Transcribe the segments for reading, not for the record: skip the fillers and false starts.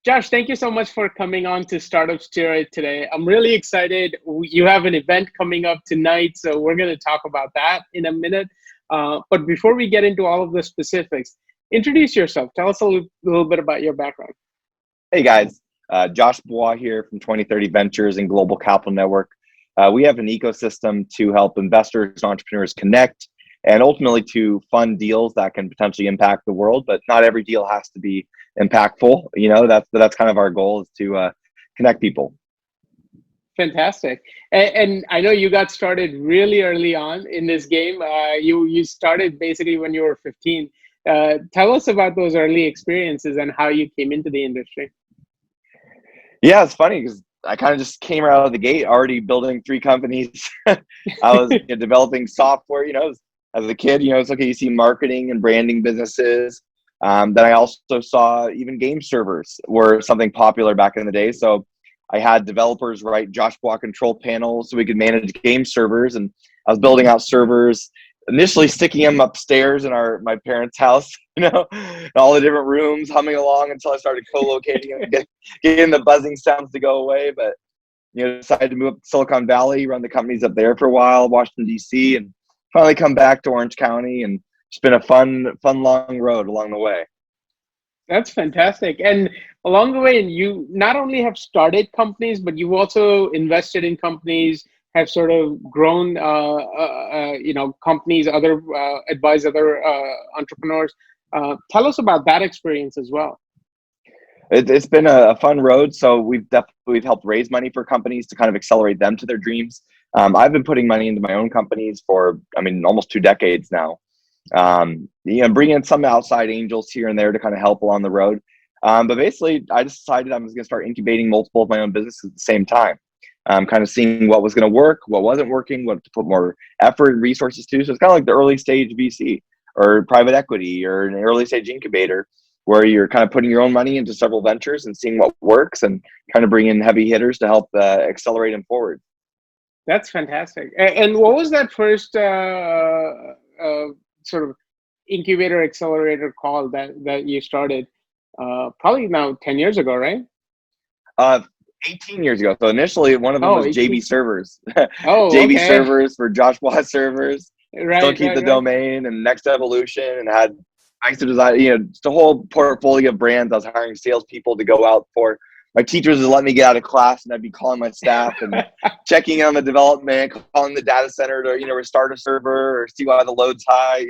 Josh, thank you so much for coming on to Startup Steroid today. I'm really excited. You have an event coming up tonight, so we're going to talk about that in a minute. But before we get into all of the specifics, introduce yourself. Tell us a little bit about your background. Hey guys, Josh Bois here from 2030 Ventures and Global Capital Network. We have an ecosystem to help investors and entrepreneurs connect and ultimately to fund deals that can potentially impact the world, but not every deal has to be impactful. That's kind of our goal, is to connect people. Fantastic. And I know you got started really early on in this game. You started basically when you were 15. Tell us about those early experiences and how you came into the industry. Yeah, it's funny because I kind of just came out of the gate already building 3 companies. I was developing software, as a kid, it's okay. You see marketing and branding businesses. Then I also saw even game servers were something popular back in the day. So I had developers write Josh Block control panels so we could manage game servers. And I was building out servers, initially sticking them upstairs in my parents' house, in all the different rooms, humming along until I started co-locating them, getting the buzzing sounds to go away. But, decided to move up to Silicon Valley, run the companies up there for a while, Washington, D.C., and finally come back to Orange County. And it's been a fun, long road along the way. That's fantastic. And along the way, you not only have started companies, but you've also invested in companies, have sort of grown, companies, advise other entrepreneurs. Tell us about that experience as well. It's been a fun road. So we've helped raise money for companies to kind of accelerate them to their dreams. I've been putting money into my own companies for, almost 2 decades now. Bringing in some outside angels here and there to kind of help along the road. But basically, I just decided I was going to start incubating multiple of my own businesses at the same time. Kind of seeing what was going to work, what wasn't working, what to put more effort and resources to. So it's kind of like the early stage VC or private equity or an early stage incubator, where you're kind of putting your own money into several ventures and seeing what works and kind of bring in heavy hitters to help accelerate them forward. That's fantastic. And what was that first sort of incubator accelerator call that you started? Probably now 10 years ago, right? 18 years ago. So initially one of them was 18. JB servers. JB servers for Josh Bois servers. Right, Still keep the domain and Next Evolution, and I used to design, just a whole portfolio of brands. I was hiring salespeople to go out for. My teachers would let me get out of class, and I'd be calling my staff and checking in on the development, calling the data center to, restart a server or see why the load's high.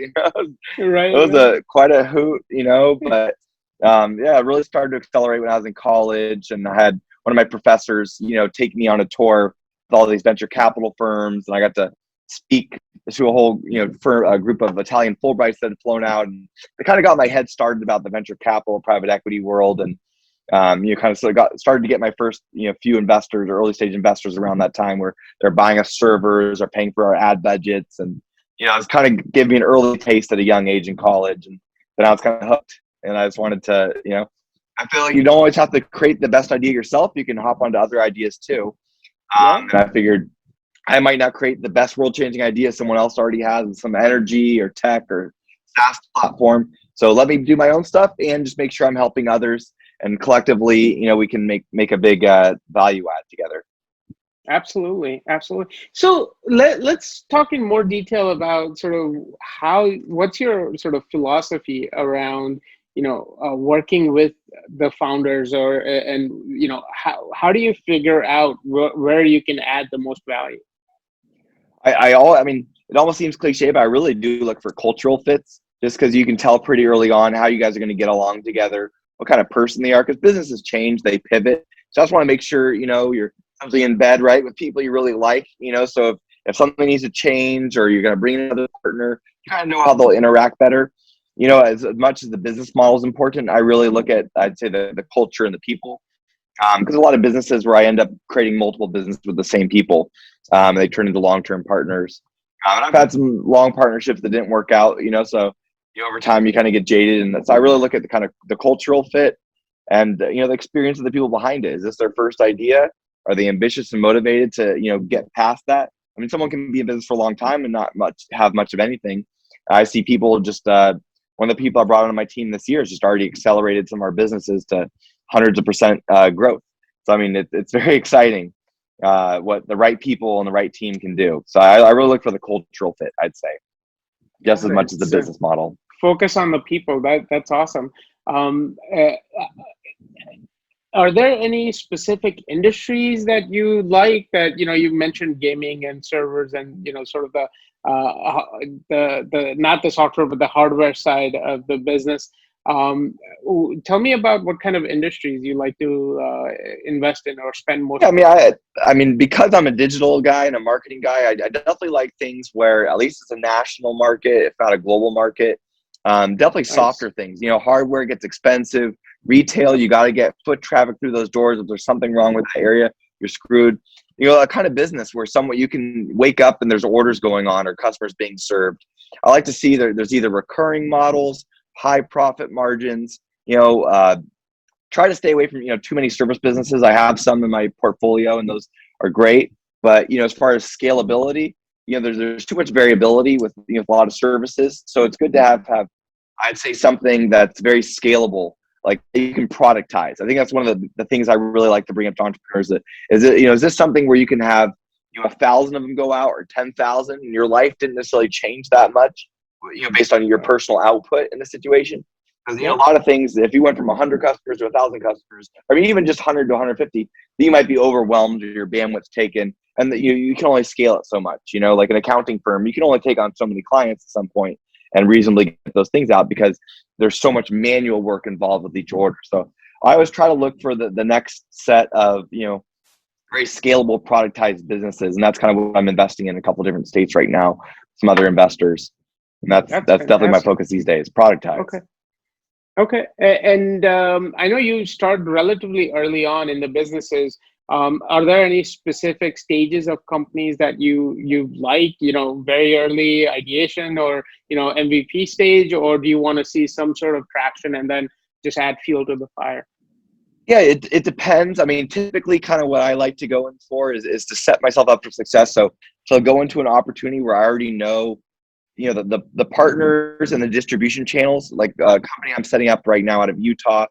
Right. It was quite a hoot, but it really started to accelerate when I was in college, and I had one of my professors, take me on a tour with all these venture capital firms, and I got to speak to a whole, for a group of Italian Fulbrights that had flown out, and it kind of got my head started about the venture capital, private equity world, and started to get my first, few investors or early stage investors around that time, where they're buying us servers or paying for our ad budgets, and it's kind of gave me an early taste at a young age in college, and then I was kind of hooked, and I just wanted to, I feel like you don't always have to create the best idea yourself. You can hop onto other ideas too. And I figured I might not create the best world-changing idea someone else already has with some energy or tech or SaaS platform. So let me do my own stuff and just make sure I'm helping others. And collectively, we can make a big value add together. Absolutely. So let's talk in more detail about sort of what's your sort of philosophy around, working with the founders, how do you figure out where you can add the most value? It almost seems cliche, but I really do look for cultural fits, just because you can tell pretty early on how you guys are going to get along together, what kind of person they are, because businesses change, they pivot. So I just want to make sure, you're something in bed, right, with people you really like, so if something needs to change or you're going to bring in another partner, you kind of know how they'll interact better. As much as the business model is important, I really look at, I'd say, the culture and the people. Because a lot of businesses where I end up creating multiple businesses with the same people, they turn into long-term partners. And I've had some long partnerships that didn't work out, so over time you kind of get jaded. And so I really look at the kind of the cultural fit and, the experience of the people behind it. Is this their first idea? Are they ambitious and motivated to, get past that? Someone can be in business for a long time and not have much of anything. I see people just, one of the people I brought onto my team this year has just already accelerated some of our businesses to hundreds of percent growth. So I mean, it's very exciting what the right people and the right team can do. So I really look for the cultural fit, I'd say, just Got as it. much as the business model. Focus on the people. That's awesome. Um, uh, are there any specific industries that you like that, you mentioned gaming and servers and, sort of the not the software, but the hardware side of the business. Tell me about what kind of industries you like to invest in or spend most Yeah, of your time. I mean, because I'm a digital guy and a marketing guy, I definitely like things where at least it's a national market, if not a global market. Definitely Nice. softer things. Hardware gets expensive. Retail, you got to get foot traffic through those doors. If there's something wrong with that area, you're screwed. A kind of business where somewhat you can wake up and there's orders going on or customers being served. I like to see there's either recurring models, high profit margins. Try to stay away from too many service businesses. I have some in my portfolio, and those are great. But as far as scalability, there's too much variability with a lot of services. So it's good to have I'd say something that's very scalable, like you can productize. I think that's one of the things I really like to bring up to entrepreneurs. Is this something where you can have 1,000 of them go out or 10,000, and your life didn't necessarily change that much, based on your Right. personal output in the situation. Because a Yep. lot of things, if you went from 100 customers to 1,000 customers, I mean, even just 100 to 150, you might be overwhelmed or your bandwidth's taken, and that you can only scale it so much. Like an accounting firm, you can only take on so many clients at some point and reasonably get those things out because there's so much manual work involved with each order. So I always try to look for the next set of very scalable productized businesses, and that's kind of what I'm investing in a couple different states right now. Some other investors, and that's That's definitely my fantastic. focus these days. Productize. Okay. Okay. And I know you started relatively early on in the businesses. Are there any specific stages of companies that you like, very early ideation or, MVP stage, or do you want to see some sort of traction and then just add fuel to the fire? Yeah, it depends. I mean, typically kind of what I like to go in for is to set myself up for success. So go into an opportunity where I already know, the partners and the distribution channels, like a company I'm setting up right now out of Utah,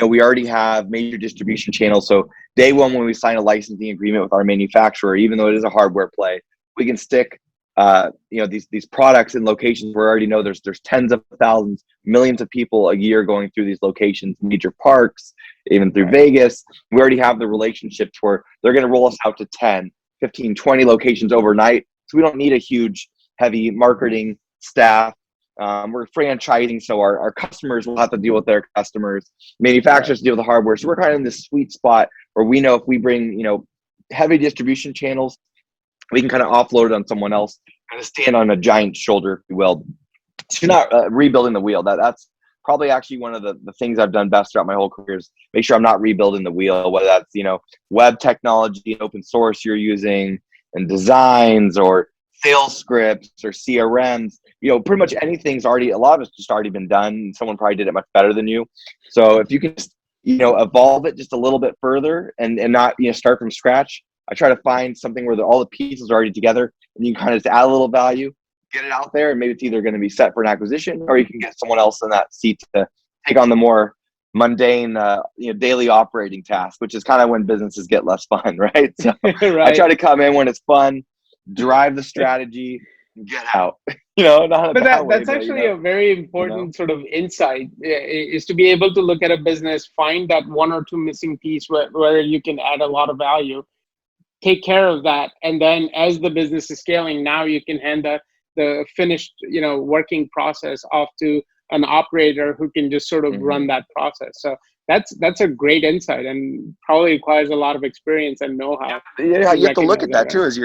we already have major distribution channels. So day one, when we sign a licensing agreement with our manufacturer, even though it is a hardware play, we can stick these products in locations where I already know there's tens of thousands, millions of people a year going through these locations, major parks, even through Right. Vegas. We already have the relationships where they're going to roll us out to 10, 15, 20 locations overnight. So we don't need a huge, heavy marketing staff. We're franchising, so our customers will have to deal with their customers. Right. Manufacturers deal with the hardware. So we're kind of in this sweet spot where we know if we bring, heavy distribution channels, we can kind of offload it on someone else, kind of stand on a giant shoulder, if you will. So you're not rebuilding the wheel. That's probably actually one of the things I've done best throughout my whole career is make sure I'm not rebuilding the wheel, whether that's, web technology, open source you're using and designs or sales scripts or CRMs, pretty much anything's already, a lot of it's just already been done. Someone probably did it much better than you. So if you can just, evolve it just a little bit further and not, start from scratch, I try to find something where all the pieces are already together and you can kind of just add a little value, get it out there, and maybe it's either going to be set for an acquisition or you can get someone else in that seat to take on the more mundane, daily operating task, which is kind of when businesses get less fun, right? So I Right. try to come in when it's fun, drive the strategy, and get out. Not in a But bad way, that's but actually a very you know. important sort of insight, is to be able to look at a business, find that one or two missing piece where you can add a lot of value, take care of that, and then as the business is scaling, now you can hand the finished working process off to an operator who can just sort of Mhm. run that process. So that's a great insight and probably requires a lot of experience and know-how Yeah, to you have to look recognize at that, that right? too. As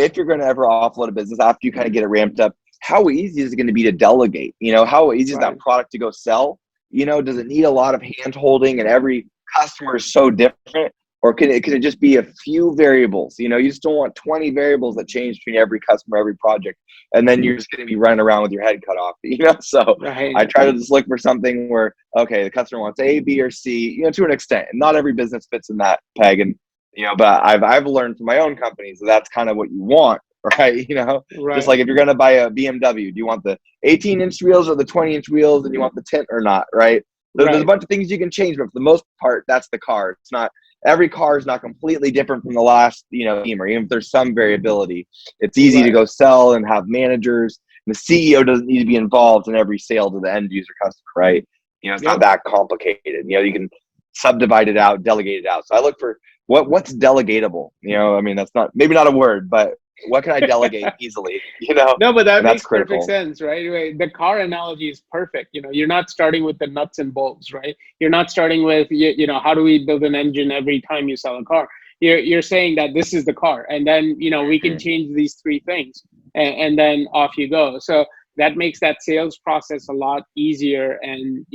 if you're going to ever offload a business after you kind of get it ramped up, how easy is it going to be to delegate? How easy is that Right. product to go sell? Does it need a lot of hand holding and every customer is so different? Or can it just be a few variables? You just don't want 20 variables that change between every customer, every project, and then you're just going to be running around with your head cut off. So Right. I try to just look for something where, okay, the customer wants A, B, or C, to an extent. And not every business fits in that peg. And but I've learned from my own companies that that's kind of what you want, right? Just Right. like if you're going to buy a BMW, do you want the 18-inch wheels or the 20-inch wheels, and you want the tint or not, right? There's a Right. bunch of things you can change, but for the most part, that's the car. It's not every car is not completely different from the last, team, or even if there's some variability. It's easy to Right. go sell and have managers. And the CEO doesn't need to be involved in every sale to the end user customer, right? It's not Yep. that complicated. You can subdivide it out, delegate it out. So I look for what's delegatable. I mean, that's not maybe not a word, but what can I delegate easily? No, but that And that's makes perfect critical. sense, right? The car analogy is perfect. You're not starting with the nuts and bolts, right? You're not starting with, how do we build an engine every time you sell a car? You're saying that this is the car, and then, we can Mhm. change these three things, and then off you go. So that makes that sales process a lot easier, and,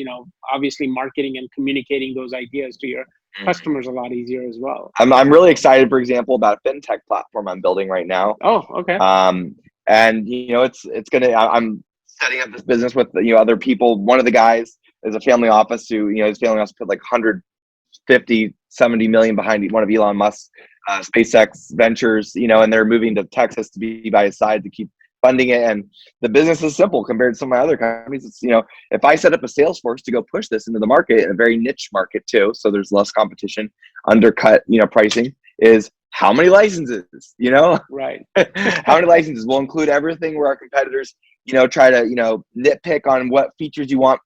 obviously marketing and communicating those ideas to your customers a lot easier as well. I'm really excited, for example, about a fintech platform I'm building right now. Oh, okay. Um, and it's gonna. I'm setting up this business with other people. One of the guys is a family office who his family office put like 150, 70 million behind one of Elon Musk's SpaceX ventures. And they're moving to Texas to be by his side to keep funding it. And the business is simple compared to some of my other companies. It's if I set up a sales force to go push this into the market, in a very niche market too, so there's less competition, undercut pricing, is how many licenses, Right. how many licenses will include everything where our competitors, try to, nitpick on what features you want.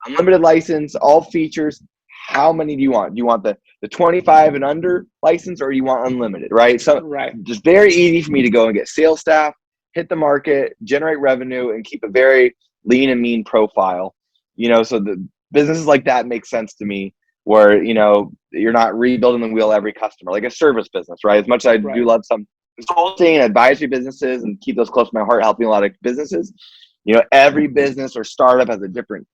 Unlimited license, all features. How many do you want? Do you want the 25 and under license, or do you want unlimited, right? So Right. just very easy for me to go and get sales staff, hit the market, generate revenue, and keep a very lean and mean profile. So the businesses like that make sense to me, where you're not rebuilding the wheel every customer, like a service business, right? As much as I do Right. love some consulting and advisory businesses and keep those close to my heart, helping a lot of businesses, every business or startup has a different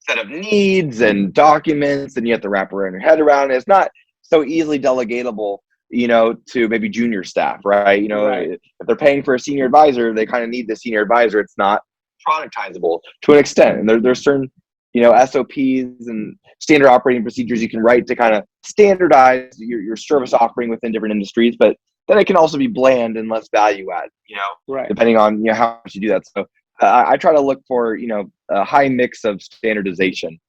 set of needs and documents, and you have to wrap around your head around it. It's not so easily delegatable, to maybe junior staff, right? Right. If they're paying for a senior advisor, they kind of need the senior advisor. It's not productizable to an extent. And there's certain, SOPs and standard operating procedures you can write to kind of standardize your service offering within different industries, but then it can also be bland and less value add, Right. depending on, how much you do that. So I try to look for, a high mix of standardization.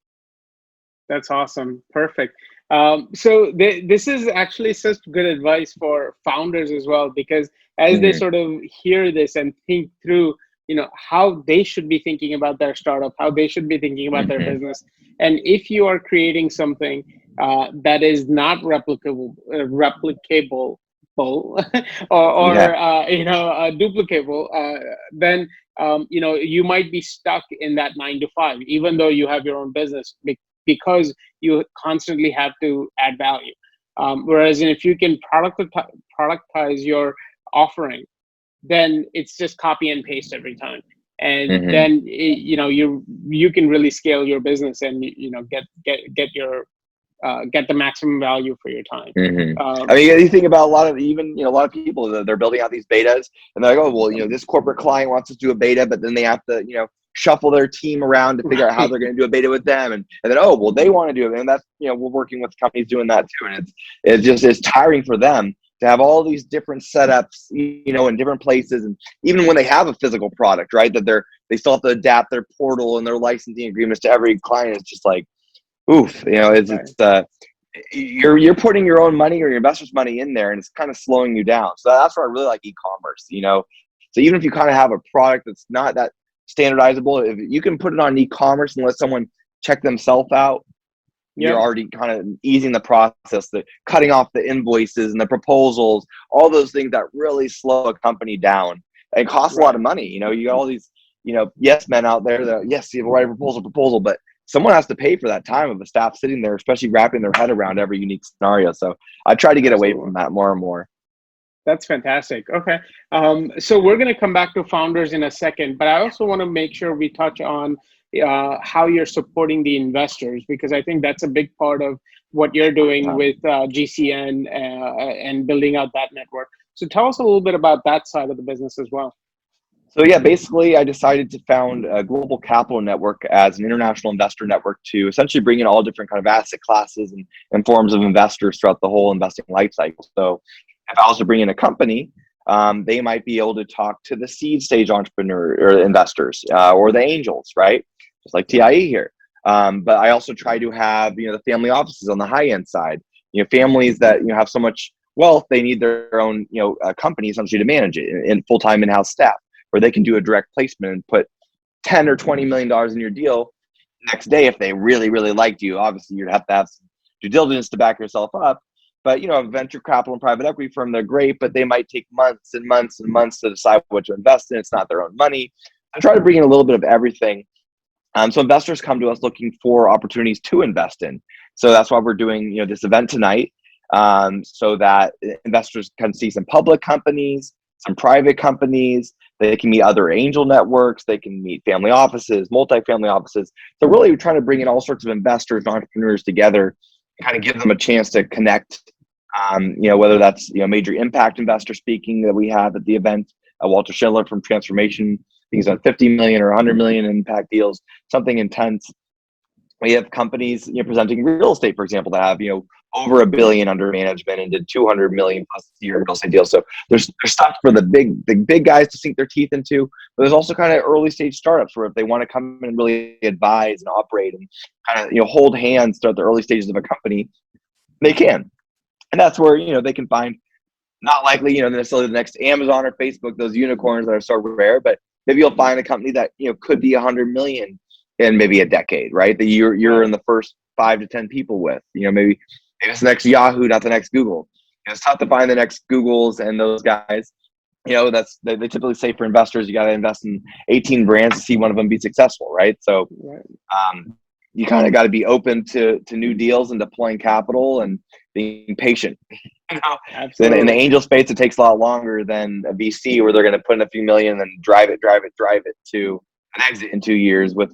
That's awesome. Perfect. So this is actually such good advice for founders as well, because as they Mm-hmm. sort of hear this and think through, how they should be thinking about their startup, how they should be thinking about their Mm-hmm. business, and if you are creating something that is not replicable, or Yeah. duplicable, then you might be stuck in that 9 to 5, even though you have your own business, because you constantly have to add value. Whereas if you can productize your offering, then it's just copy and paste every time, and Mm-hmm. then you can really scale your business, and get the maximum value for your time. Mm-hmm. I Um, mean, you think about a lot of even a lot of people that they're building out these betas, and they're like, oh well, this corporate client wants us to do a beta, but then they have to shuffle their team around to figure out how right. they're going to do a beta with them, and then oh well, they want to do it, and that's we're working with companies doing that too, and it's tiring for them to have all these different setups, in different places, and even when they have a physical product, right, that they still have to adapt their portal and their licensing agreements to every client. It's just like oof, Right. you're putting your own money or your investors' money in there, and it's kind of slowing you down. So that's where I really like e-commerce. So even if you kind of have a product that's not that standardizable, if you can put it on e-commerce and let someone check themselves out, you're Yep. already kind of easing the process, the cutting off the invoices and the proposals, all those things that really slow a company down and cost a lot Right. of money. You got all these, yes men out there that yes, you have write a proposal, but someone has to pay for that time of the staff sitting there, especially wrapping their head around every unique scenario. So I try to get away Absolutely. from that more and more. That's fantastic. Okay. So we're going to come back to founders in a second, but I also want to make sure we touch on how you're supporting the investors, because I think that's a big part of what you're doing with GCN and building out that network. So tell us a little bit about that side of the business as well. So yeah, basically I decided to found a global capital network as an international investor network to essentially bring in all different kind of asset classes and forms of investors throughout the whole investing life cycle. So if I was to bring in a company, they might be able to talk to the seed stage entrepreneur or investors or the angels, right? Just like Yep. TIE here. But I also try to have, the family offices on the high end side, families that, have so much wealth, they need their own, company essentially to manage it in full-time in-house staff, where they can do a direct placement and put 10 or $20 million in your deal next day. If they really, really liked you, obviously you'd have to have some due diligence to back yourself up. But, a venture capital and private equity firm, they're great, but they might take months and months and months to decide what to invest in. It's not their own money. I try to bring in a little bit of everything. So investors come to us looking for opportunities to invest in. So that's why we're doing, this event tonight, so that investors can see some public companies, some private companies. They can meet other angel networks. They can meet family offices, multifamily offices. So really, we're trying to bring in all sorts of investors and entrepreneurs together, kind of give them a chance to connect. Whether that's major impact investor speaking that we have at the event, Walter Schindler from Transformation. He's on 50 million or 100 million impact deals, something intense. We have companies presenting real estate, for example, that have over $1 billion under management and did 200 million plus year real estate deals. So there's stuff for the big guys to sink their teeth into, but there's also kind of early stage startups where if they want to come and really advise and operate and kind of hold hands throughout the early stages of a company, they can. And that's where they can find, not likely necessarily the next Amazon or Facebook, those unicorns that are so rare, but maybe you'll find a company that could be 100 million in maybe a decade, right? That you're in the first 5 to 10 people with. Maybe it's the next Yahoo, not the next Google. It's tough to find the next Googles and those guys. That's they typically say for investors, you got to invest in 18 brands to see one of them be successful, right? So you kind of got to be open to new deals and deploying capital and being patient. Absolutely. In the angel space, it takes a lot longer than a VC where they're going to put in a few million and drive it to an exit in 2 years with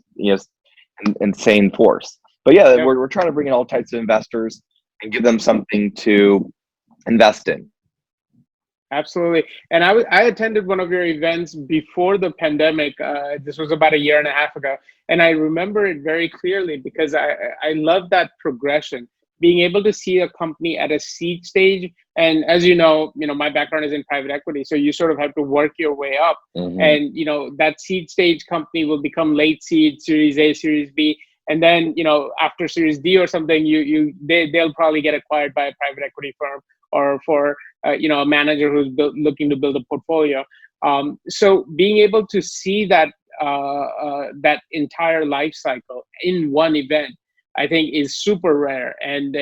insane force. But we're trying to bring in all types of investors and give them something to invest in. Absolutely. And I attended one of your events before the pandemic. This was about 1.5 years ago. And I remember it very clearly because I love that progression, being able to see a company at a seed stage. And as my background is in private equity. So you sort of have to work your way up. Mm-hmm. And, that seed stage company will become late seed, Series A, Series B. And then, after Series D or something, they'll probably get acquired by a private equity firm or for a manager who's looking to build a portfolio. So being able to see that that entire life cycle in one event, I think, is super rare. And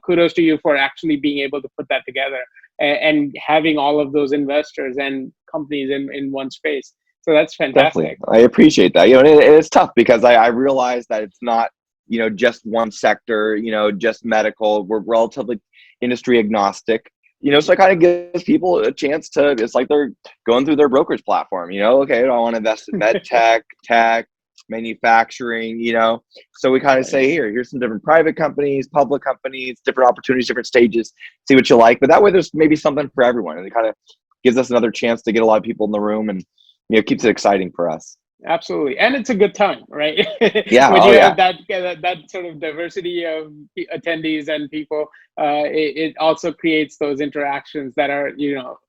kudos to you for actually being able to put that together and having all of those investors and companies in one space. So that's fantastic. Definitely. I appreciate that. And it's tough because I realize that it's not just one sector, just medical. We're relatively industry agnostic, so it kind of gives people a chance to, it's like they're going through their brokerage platform, okay, I want to invest in med tech, manufacturing, so we kind of say, here's some different private companies, public companies, different opportunities, different stages, see what you like. But that way there's maybe something for everyone. And it kind of gives us another chance to get a lot of people in the room and, keeps it exciting for us. Absolutely. And it's a good time, right? Yeah. When you have that sort of diversity of attendees and people, it also creates those interactions that are,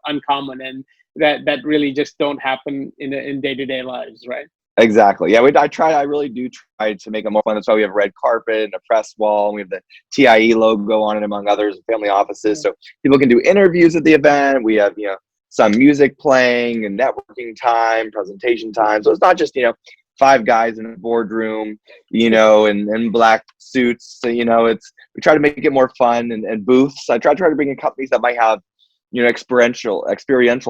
uncommon and that really just don't happen in day-to-day lives, right? Exactly. Yeah, I really do try to make it more fun. That's why we have a red carpet and a press wall. And we have the TIE logo on it, among others, family offices. So people can do interviews at the event. We have, some music playing and networking time, presentation time. So it's not just, 5 guys in a boardroom, in black suits. So, we try to make it more fun and booths. I try to bring in companies that might have, experiential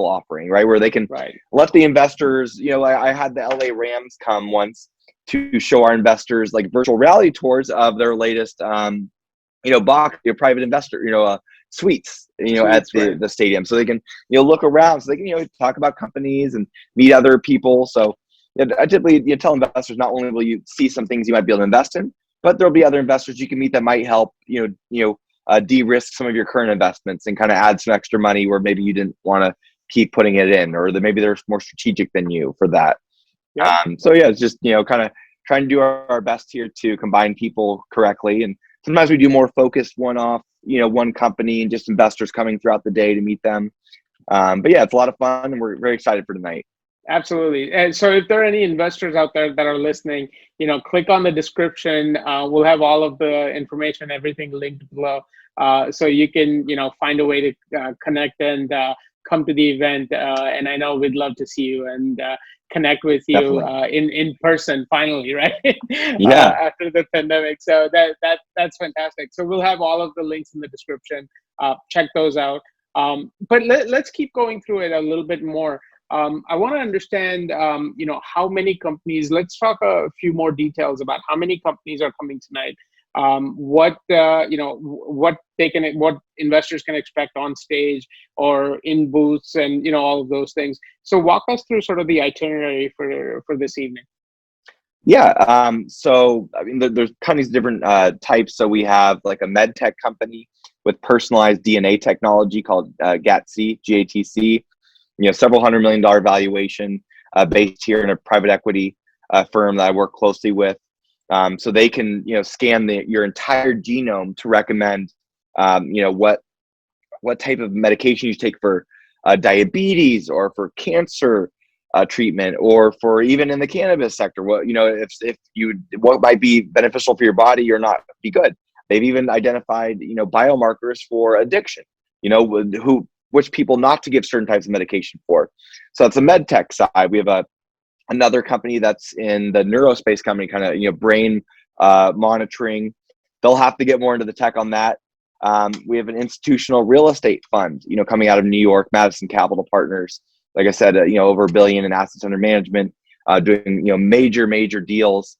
offering, right? Where they can let the investors, I had the LA Rams come once to show our investors like virtual reality tours of their latest, box, private investor, suites, at the stadium. So they can, look around, so they can, talk about companies and meet other people. So I typically tell investors, not only will you see some things you might be able to invest in, but there'll be other investors you can meet that might help, de-risk some of your current investments and kind of add some extra money where maybe you didn't want to keep putting it in, or that maybe they're more strategic than you for that. So it's just, kind of trying to do our best here to combine people correctly. And sometimes we do more focused one-off, one company and just investors coming throughout the day to meet them. But it's a lot of fun and we're very excited for tonight. Absolutely. And so if there are any investors out there that are listening, click on the description. We'll have all of the information, everything linked below. So you can, find a way to connect and come to the event. And I know we'd love to see you and connect with you Definitely. in person finally, right? Yeah. After the pandemic. So that's fantastic. So we'll have all of the links in the description. Check those out. But let's keep going through it a little bit more. I want to understand, how many companies. Let's talk a few more details about how many companies are coming tonight. What investors can expect on stage or in booths, and all of those things. So walk us through sort of the itinerary for this evening. Yeah. So I mean, there's companies different types. So we have like a med tech company with personalized DNA technology called GATC, GATC. Several $100 million valuation, based here in a private equity firm that I work closely with. So they can, scan your entire genome to recommend, what type of medication you take for diabetes or for cancer treatment, or for even in the cannabis sector. What might be beneficial for your body or not be good. They've even identified, biomarkers for addiction. Which people not to give certain types of medication for. So that's the med tech side. We have another company that's in the neurospace company, kind of, brain monitoring. They'll have to get more into the tech on that. We have an institutional real estate fund, coming out of New York, Madison Capital Partners. Like I said, over $1 billion in assets under management, doing, major deals.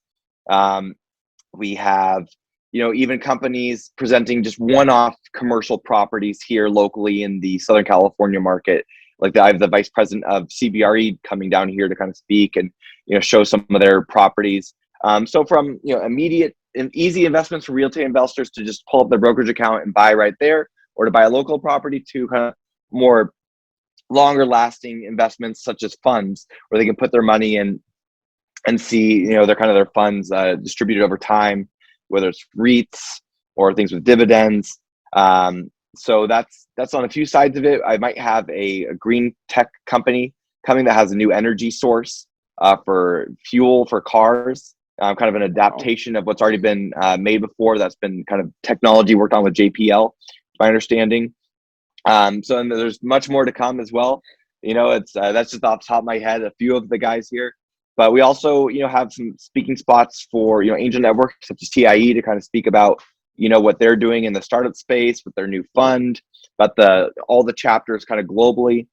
We have, even companies presenting just one-off commercial properties here locally in the Southern California market. Like I have the vice president of CBRE coming down here to kind of speak and, show some of their properties. So from, immediate and easy investments for real estate investors to just pull up their brokerage account and buy right there, or to buy a local property, to kind of more longer lasting investments such as funds where they can put their money in and see, their funds distributed over time, whether it's REITs or things with dividends. So that's on a few sides of it. I might have a green tech company coming that has a new energy source for fuel for cars, kind of an adaptation of what's already been made before. That's been kind of technology worked on with JPL, my understanding. So and there's much more to come as well. It's that's just off the top of my head, a few of the guys here. But we also, have some speaking spots for, angel networks such as TIE to kind of speak about, what they're doing in the startup space with their new fund, but all the chapters kind of globally.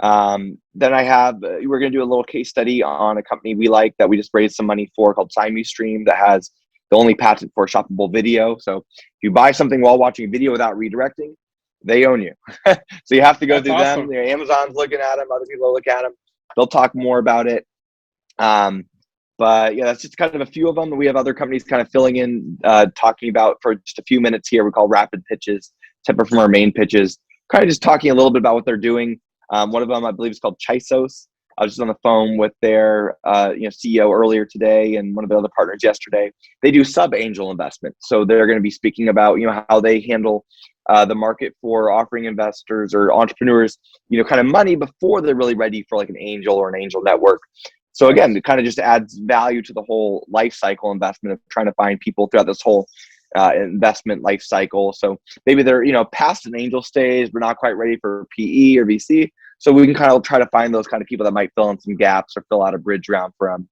Then we're going to do a little case study on a company we like that we just raised some money for called SimuStream, that has the only patent for shoppable video. So if you buy something while watching a video without redirecting, they own you. So you have to go through awesome. them. Amazon's looking at them. Other people look at them. They'll talk more about it. But yeah, that's just kind of a few of them. We have other companies kind of filling in, talking about for just a few minutes here. We call rapid pitches, separate from our main pitches, kind of just talking a little bit about what they're doing. One of them, I believe, is called Chisos. I was just on the phone with their CEO earlier today, and one of the other partners yesterday. They do sub-angel investment. So they're going to be speaking about, how they handle the market for offering investors or entrepreneurs, kind of money before they're really ready for like an angel or an angel network. So again, it kind of just adds value to the whole life cycle investment of trying to find people throughout this whole investment life cycle. So maybe they're, past an angel stage, but not quite ready for PE or VC. So we can kind of try to find those kind of people that might fill in some gaps or fill out a bridge round for them.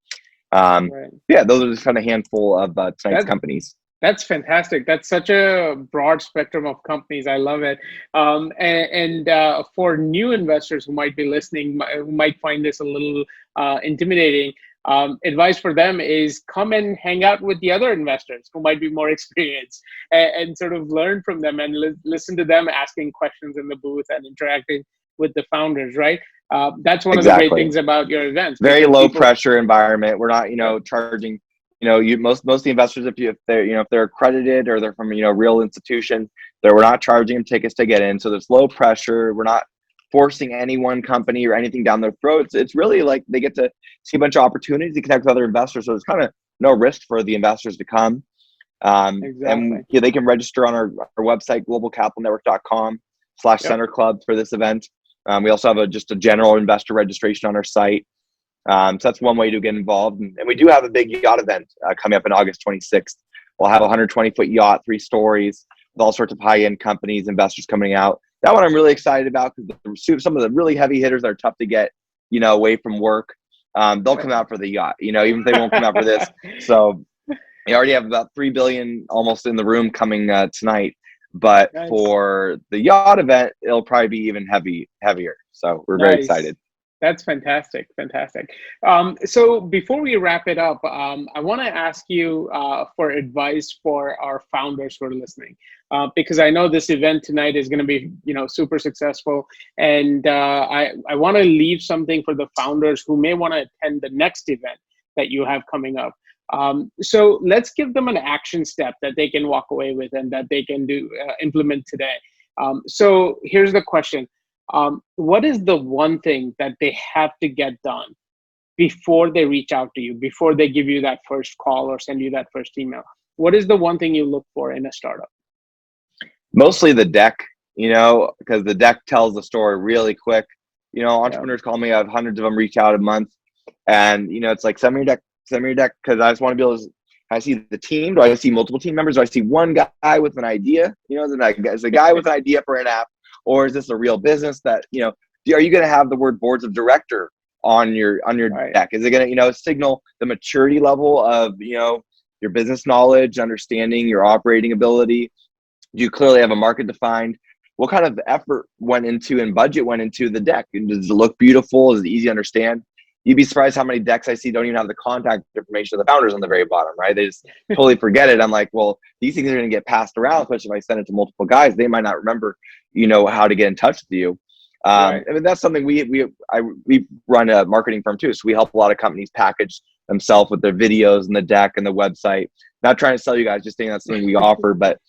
Right. Yeah, those are just kind of a handful of tonight's companies. That's fantastic. That's such a broad spectrum of companies. I love it. For new investors who might be listening, who might find this a little intimidating, advice for them is come and hang out with the other investors who might be more experienced, and sort of learn from them and listen to them asking questions in the booth and interacting with the founders, right? That's one of the great things about your events. Very low pressure environment. We're not, charging. Most of the investors, if they're accredited or they're from a real institution, we're not charging them tickets to get in. So there's low pressure. We're not forcing any one company or anything down their throats. It's really like they get to see a bunch of opportunities to connect with other investors. So there's kind of no risk for the investors to come. Exactly. And they can register on our website, globalcapitalnetwork.com/center club for this event. We also have just a general investor registration on our site. So that's one way to get involved. And we do have a big yacht event coming up in August 26th. We'll have a 120-foot yacht, 3 stories, with all sorts of high-end companies, investors coming out. That one I'm really excited about because some of the really heavy hitters that are tough to get, away from work, they'll come out for the yacht, even if they won't come out for this. So we already have about 3 billion almost in the room coming tonight. But Nice. for the yacht event, it'll probably be even heavier. So we're very excited. That's fantastic. Fantastic. So before we wrap it up, I want to ask you for advice for our founders who are listening, because I know this event tonight is going to be, super successful. And I want to leave something for the founders who may want to attend the next event that you have coming up. So let's give them an action step that they can walk away with and that they can implement today. So here's the question. What is the one thing that they have to get done before they reach out to you, before they give you that first call or send you that first email? What is the one thing you look for in a startup? Mostly the deck, because the deck tells the story really quick. Entrepreneurs call me, I have hundreds of them reach out a month. And, it's like, send me your deck, because I just want to be able to, I see the team. Do I see multiple team members? Do I see one guy with an idea? Is a guy with an idea for an app? Or is this a real business that, are you going to have the word boards of director on your Right. deck? Is it going to, signal the maturity level of, your business knowledge, understanding, your operating ability? Do you clearly have a market defined? What kind of effort went into and budget went into the deck? And does it look beautiful? Is it easy to understand? You'd be surprised how many decks I see don't even have the contact information of the founders on the very bottom, right? They just totally forget it. I'm like, well, these things are going to get passed around, especially if I send it to multiple guys. They might not remember, how to get in touch with you. Right. I mean, that's something we run a marketing firm too. So we help a lot of companies package themselves with their videos and the deck and the website. Not trying to sell you guys, just saying that's something we offer, but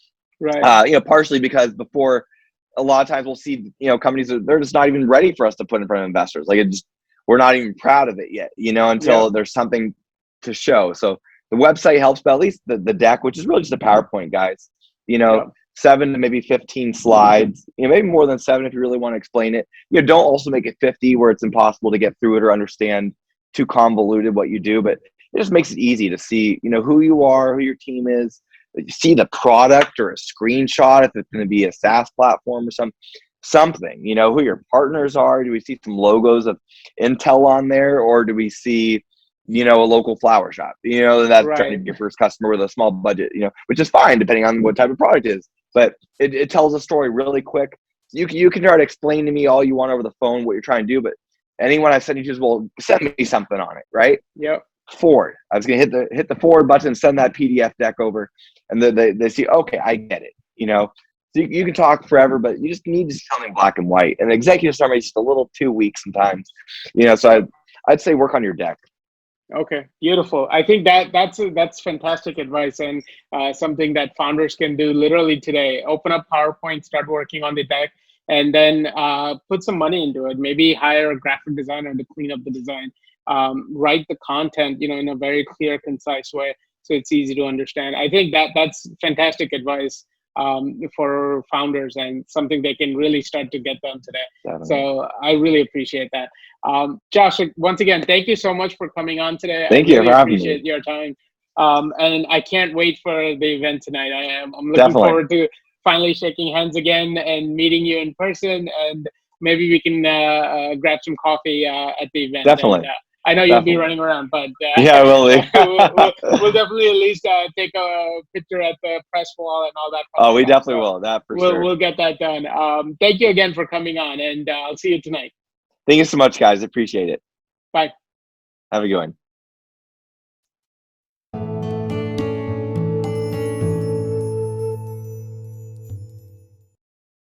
Right. partially because before, a lot of times we'll see, companies, they're just not even ready for us to put in front of investors. Like we're not even proud of it yet, until there's something to show. So the website helps, but at least the deck, which is really just a PowerPoint, guys, 7 to maybe 15 slides, maybe more than 7 if you really want to explain it. Don't also make it 50 where it's impossible to get through it or understand, too convoluted what you do, but it just makes it easy to see, who you are, who your team is. You see the product or a screenshot if it's going to be a SaaS platform or something, who your partners are. Do we see some logos of Intel on there, or do we see, a local flower shop, that's trying to be your first customer with a small budget, which is fine depending on what type of product it is. But it tells a story really quick. You can try to explain to me all you want over the phone what you're trying to do, but anyone I send you to, well, send me something on it, right? Yep. Forward. I was gonna hit the forward button and send that PDF deck over, and they see, okay, I get it. So you can talk forever, but you just need to see something black and white. And the executive summary is just a little too weak sometimes. So I'd say work on your deck. Okay, beautiful. I think that's fantastic advice, and something that founders can do literally today. Open up PowerPoint, start working on the deck, and then put some money into it. Maybe hire a graphic designer to clean up the design. Write the content, in a very clear, concise way, so it's easy to understand. I think that's fantastic advice for founders, and something they can really start to get done today. Definitely. So I really appreciate that. Josh, once again, thank you so much for coming on today. Thank I you really for having appreciate me. your time. And I can't wait for the event tonight. I'm looking Definitely. forward to finally shaking hands again and meeting you in person, and maybe we can grab some coffee at the event. Definitely. And, I know you'll be running around, but yeah, will we'll definitely at least take a picture at the press wall and all that. Oh, we definitely will. That for sure. We'll get that done. Thank you again for coming on, and I'll see you tonight. Thank you so much, guys. Appreciate it. Bye. Have a good one.